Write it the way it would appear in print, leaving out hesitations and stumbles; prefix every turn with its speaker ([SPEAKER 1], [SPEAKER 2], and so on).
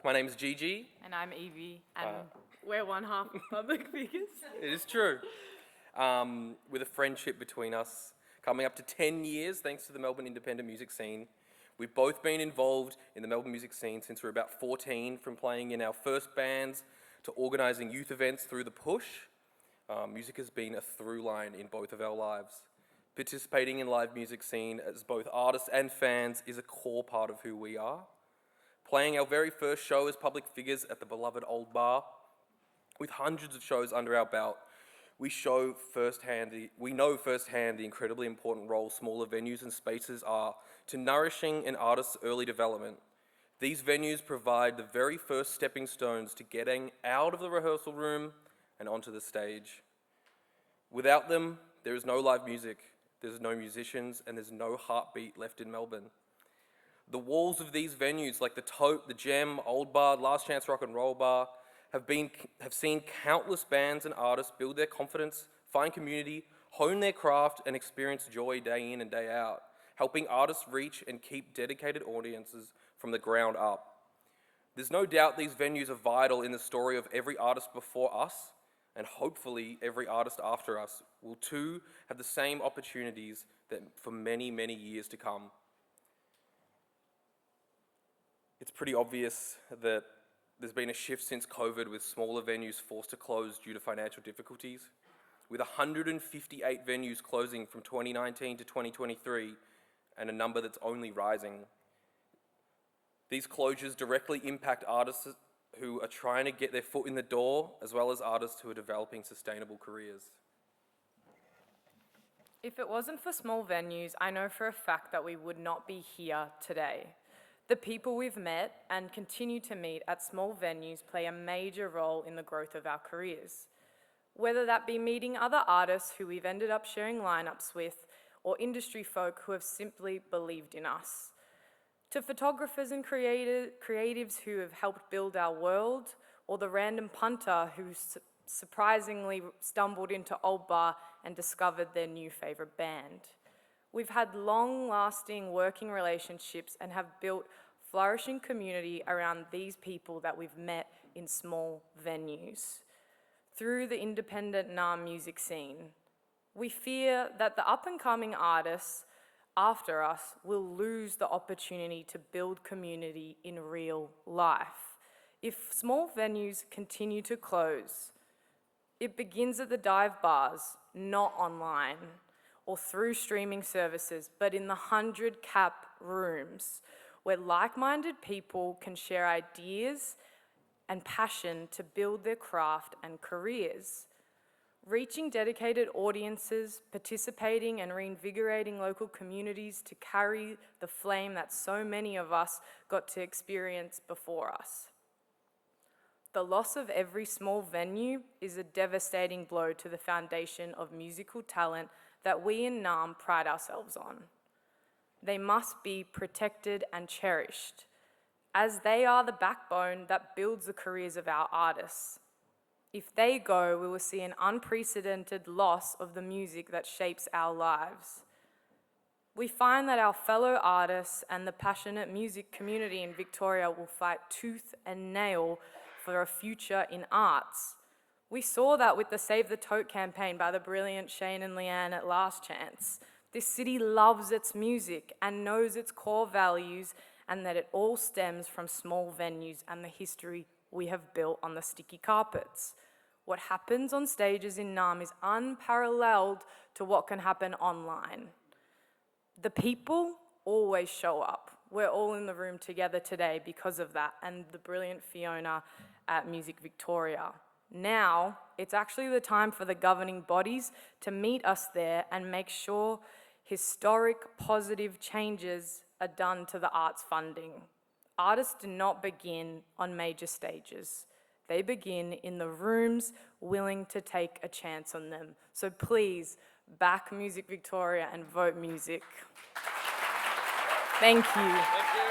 [SPEAKER 1] My name is Gigi.
[SPEAKER 2] And I'm Evie, and we're one half of Public Figures.
[SPEAKER 1] It is true. With a friendship between us coming up to 10 years, thanks to the Melbourne independent music scene. We've both been involved in the Melbourne music scene since we were about 14, from playing in our first bands to organising youth events through the push. Music has been a through line in both of our lives. Participating in live music scene as both artists and fans is a core part of who we are. Playing our very first show as Public Figures at the beloved Old Bar, with hundreds of shows under our belt, we know firsthand the incredibly important role smaller venues and spaces are to nourishing an artist's early development. These venues provide the very first stepping stones to getting out of the rehearsal room and onto the stage. Without them, there is no live music, there's no musicians, and there's no heartbeat left in Melbourne. The walls of these venues, like the Tote, the Gem, Old Bar, Last Chance Rock and Roll Bar, have seen countless bands and artists build their confidence, find community, hone their craft, and experience joy day in and day out, helping artists reach and keep dedicated audiences from the ground up. There's no doubt these venues are vital in the story of every artist before us, and hopefully every artist after us will too have the same opportunities that for many, many years to come. It's pretty obvious that there's been a shift since COVID, with smaller venues forced to close due to financial difficulties, with 158 venues closing from 2019 to 2023, and a number that's only rising. These closures directly impact artists who are trying to get their foot in the door, as well as artists who are developing sustainable careers.
[SPEAKER 2] If it wasn't for small venues, I know for a fact that we would not be here today. The people we've met and continue to meet at small venues play a major role in the growth of our careers. Whether that be meeting other artists who we've ended up sharing lineups with, or industry folk who have simply believed in us. To photographers and creatives who have helped build our world, or the random punter who surprisingly stumbled into Old Bar and discovered their new favourite band. We've had long-lasting working relationships and have built flourishing community around these people that we've met in small venues. Through the independent NAM music scene, we fear that the up-and-coming artists after us will lose the opportunity to build community in real life. If small venues continue to close, it begins at the dive bars, not online, or through streaming services, but in the 100-cap rooms, where like-minded people can share ideas and passion to build their craft and careers. Reaching dedicated audiences, participating and reinvigorating local communities to carry the flame that so many of us got to experience before us. The loss of every small venue is a devastating blow to the foundation of musical talent that we in NAM pride ourselves on. They must be protected and cherished, as they are the backbone that builds the careers of our artists. If they go, we will see an unprecedented loss of the music that shapes our lives. We find that our fellow artists and the passionate music community in Victoria will fight tooth and nail for a future in arts. We saw that with the Save the Tote campaign by the brilliant Shane and Leanne at Last Chance. This city loves its music and knows its core values, and that it all stems from small venues and the history we have built on the sticky carpets. What happens on stages in NAM is unparalleled to what can happen online. The people always show up. We're all in the room together today because of that, and the brilliant Fiona at Music Victoria. Now, it's actually the time for the governing bodies to meet us there and make sure historic positive changes are done to the arts funding. Artists do not begin on major stages. They begin in the rooms willing to take a chance on them. So please, back Music Victoria and vote music. Thank you.
[SPEAKER 1] Thank you.